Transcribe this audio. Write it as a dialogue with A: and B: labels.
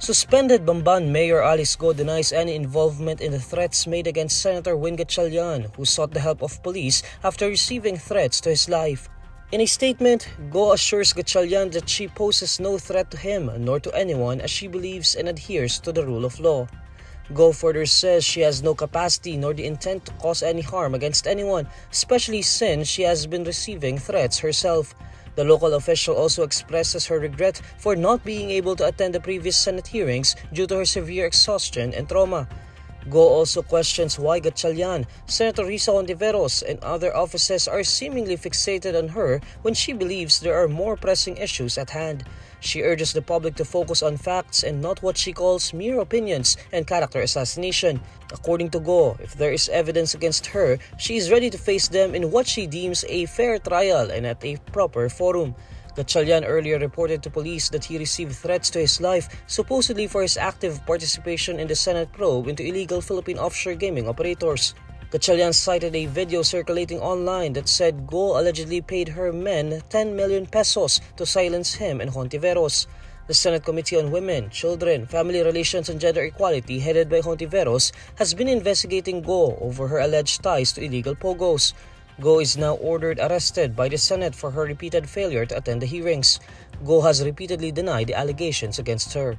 A: Suspended Bamban Mayor Alice Go denies any involvement in the threats made against Senator Win Gatchalian, who sought the help of police after receiving threats to his life. In a statement, Go assures Gatchalian that she poses no threat to him nor to anyone as she believes and adheres to the rule of law. Go further says she has no capacity nor the intent to cause any harm against anyone, especially since she has been receiving threats herself. The local official also expresses her regret for not being able to attend the previous Senate hearings due to her severe exhaustion and trauma. Go also questions why Gatchalian, Senator Risa Hontiveros, and other officers are seemingly fixated on her when she believes there are more pressing issues at hand. She urges the public to focus on facts and not what she calls mere opinions and character assassination. According to Go, if there is evidence against her, she is ready to face them in what she deems a fair trial and at a proper forum. Gatchalian earlier reported to police that he received threats to his life, supposedly for his active participation in the Senate probe into illegal Philippine offshore gaming operators. Gatchalian cited a video circulating online that said Go allegedly paid her men 10 million pesos to silence him and Hontiveros. The Senate Committee on Women, Children, Family Relations and Gender Equality, headed by Hontiveros, has been investigating Go over her alleged ties to illegal pogos. Go is now ordered arrested by the Senate for her repeated failure to attend the hearings. Go has repeatedly denied the allegations against her.